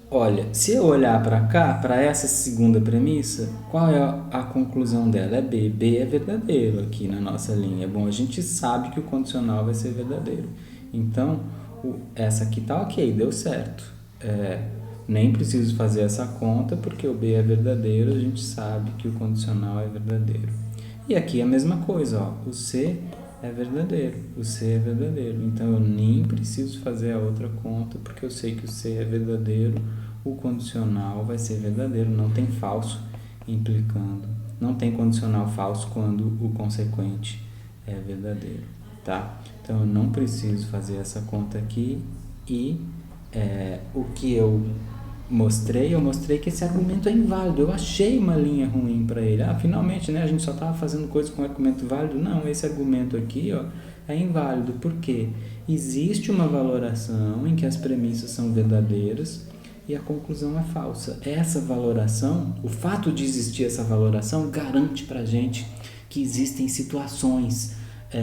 Speaker 1: Olha, se eu olhar para cá, para essa segunda premissa, qual é a conclusão dela? É B. B é verdadeiro aqui na nossa linha. Bom, a gente sabe que o condicional vai ser verdadeiro. Então, essa aqui tá ok, deu certo. Nem preciso fazer essa conta, porque o B é verdadeiro, a gente sabe que o condicional é verdadeiro. E aqui a mesma coisa, ó, o C é verdadeiro, o C é verdadeiro. Então, eu nem preciso fazer a outra conta, porque eu sei que o C é verdadeiro, o condicional vai ser verdadeiro, não tem falso implicando. Não tem condicional falso quando o consequente é verdadeiro, tá? Então, eu não preciso fazer essa conta aqui e o que eu mostrei que esse argumento é inválido. Eu achei uma linha ruim para ele. Finalmente, né? A gente só estava fazendo coisa com argumento válido. Não, esse argumento aqui, ó, é inválido. Por quê? Existe uma valoração em que as premissas são verdadeiras e a conclusão é falsa. Essa valoração, o fato de existir essa valoração, garante para a gente que existem situações,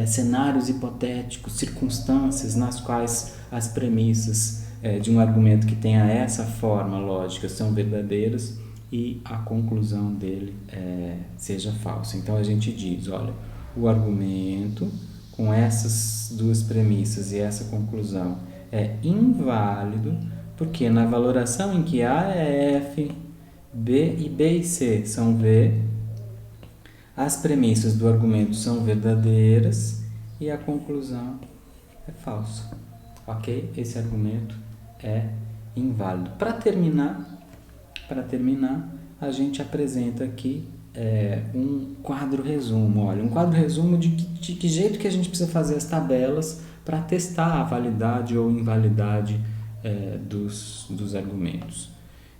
Speaker 1: cenários hipotéticos, circunstâncias nas quais as premissas de um argumento que tenha essa forma lógica são verdadeiras e a conclusão dele seja falsa. Então, a gente diz, olha, o argumento com essas duas premissas e essa conclusão é inválido, porque na valoração em que A é F, B e C são V, as premissas do argumento são verdadeiras e a conclusão é falsa. Ok? Esse argumento é inválido. Para terminar, a gente apresenta aqui um quadro resumo. Olha, um quadro resumo de que jeito que a gente precisa fazer as tabelas para testar a validade ou invalidade dos argumentos.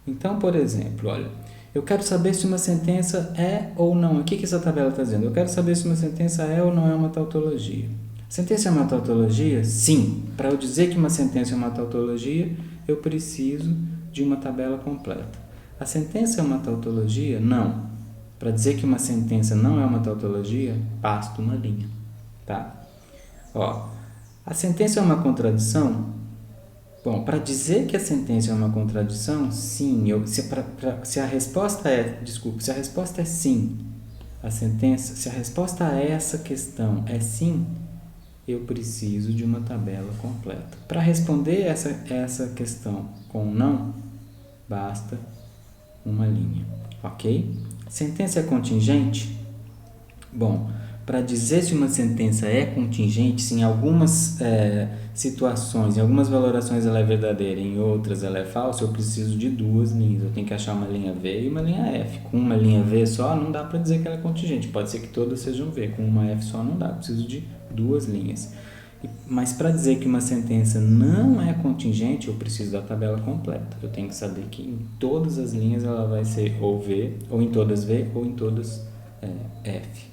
Speaker 1: Então, por exemplo, olha, eu quero saber se uma sentença é ou não. O que essa tabela está dizendo? Eu quero saber se uma sentença é ou não é uma tautologia. Sentença é uma tautologia? Sim. Para eu dizer que uma sentença é uma tautologia, eu preciso de uma tabela completa. A sentença é uma tautologia? Não. Para dizer que uma sentença não é uma tautologia, basta uma linha. Tá? Ó, a sentença é uma contradição? Bom, para dizer que a sentença é uma contradição, sim. Se a resposta é sim, se a resposta a essa questão é sim, eu preciso de uma tabela completa. Para responder essa questão com não, basta uma linha, ok? Sentença é contingente? Bom, para dizer se uma sentença é contingente, se em algumas situações, em algumas valorações ela é verdadeira, em outras ela é falsa, eu preciso de duas linhas. Eu tenho que achar uma linha V e uma linha F. Com uma linha V só, não dá para dizer que ela é contingente. Pode ser que todas sejam V. Com uma F só, não dá. Eu preciso de duas linhas. Mas para dizer que uma sentença não é contingente, eu preciso da tabela completa. Eu tenho que saber que em todas as linhas ela vai ser ou V, ou em todas V, ou em todas F.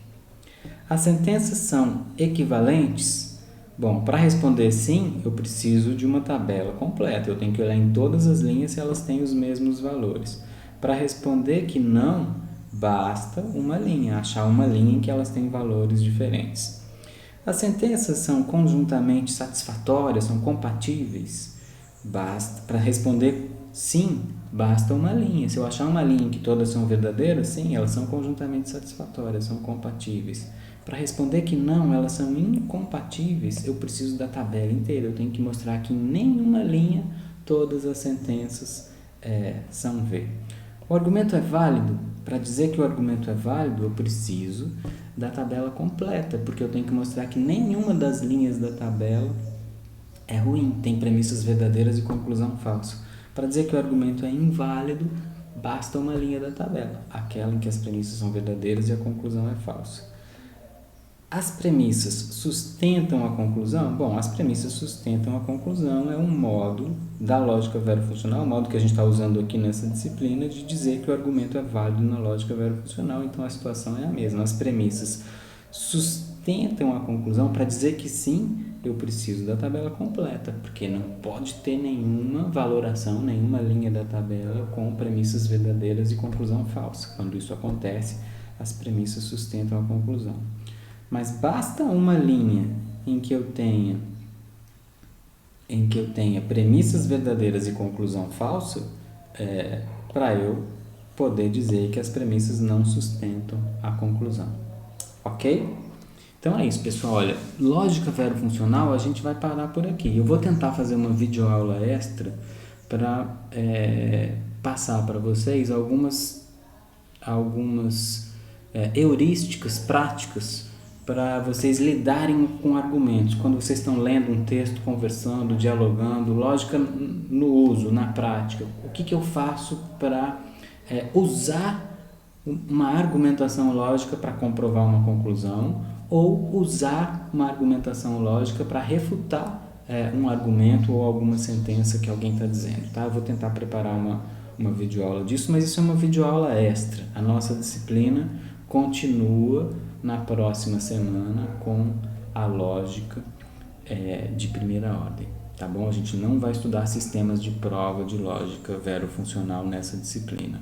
Speaker 1: As sentenças são equivalentes? Bom, para responder sim, eu preciso de uma tabela completa. Eu tenho que olhar em todas as linhas se elas têm os mesmos valores. Para responder que não, basta uma linha, achar uma linha em que elas têm valores diferentes. As sentenças são conjuntamente satisfatórias, são compatíveis? Basta, para responder sim, basta uma linha. Se eu achar uma linha em que todas são verdadeiras, sim, elas são conjuntamente satisfatórias, são compatíveis. Para responder que não, elas são incompatíveis, eu preciso da tabela inteira. Eu tenho que mostrar que em nenhuma linha todas as sentenças são V. O argumento é válido? Para dizer que o argumento é válido, eu preciso da tabela completa, porque eu tenho que mostrar que nenhuma das linhas da tabela é ruim, tem premissas verdadeiras e conclusão falsa. Para dizer que o argumento é inválido, basta uma linha da tabela, aquela em que as premissas são verdadeiras e a conclusão é falsa. As premissas sustentam a conclusão? Bom, as premissas sustentam a conclusão é um módulo da lógica verofuncional, o modo que a gente está usando aqui nessa disciplina de dizer que o argumento é válido na lógica verofuncional, então a situação é a mesma. As premissas sustentam a conclusão. Para dizer que sim, eu preciso da tabela completa, porque não pode ter nenhuma valoração, nenhuma linha da tabela com premissas verdadeiras e conclusão falsa. Quando isso acontece, as premissas sustentam a conclusão. Mas basta uma linha em que eu tenha premissas verdadeiras e conclusão falsa para eu poder dizer que as premissas não sustentam a conclusão. Ok? Então é isso, pessoal. Olha, lógica verofuncional a gente vai parar por aqui. Eu vou tentar fazer uma videoaula extra para passar para vocês algumas heurísticas práticas para vocês lidarem com argumentos. Quando vocês estão lendo um texto, conversando, dialogando, lógica no uso, na prática. O que eu faço para usar uma argumentação lógica para comprovar uma conclusão ou usar uma argumentação lógica para refutar um argumento ou alguma sentença que alguém está dizendo. Tá? Eu vou tentar preparar uma videoaula disso, mas isso é uma videoaula extra. A nossa disciplina continua na próxima semana com a lógica de primeira ordem, tá bom? A gente não vai estudar sistemas de prova de lógica verofuncional nessa disciplina.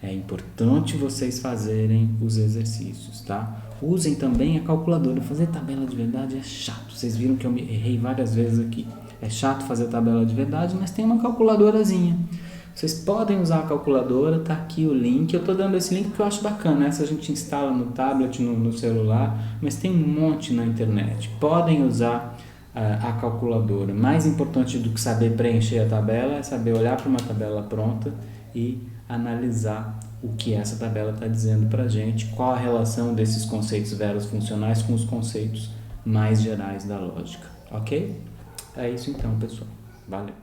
Speaker 1: É importante vocês fazerem os exercícios, tá? Usem também a calculadora. Fazer tabela de verdade é chato. Vocês viram que eu me errei várias vezes aqui. É chato fazer tabela de verdade, mas tem uma calculadorazinha. Vocês podem usar a calculadora, tá aqui o link. Eu tô dando esse link porque eu acho bacana. Essa a gente instala no tablet, no celular, mas tem um monte na internet. Podem usar a calculadora. Mais importante do que saber preencher a tabela é saber olhar para uma tabela pronta e analisar o que essa tabela está dizendo para a gente, qual a relação desses conceitos verofuncionais com os conceitos mais gerais da lógica, ok? É isso então, pessoal. Valeu!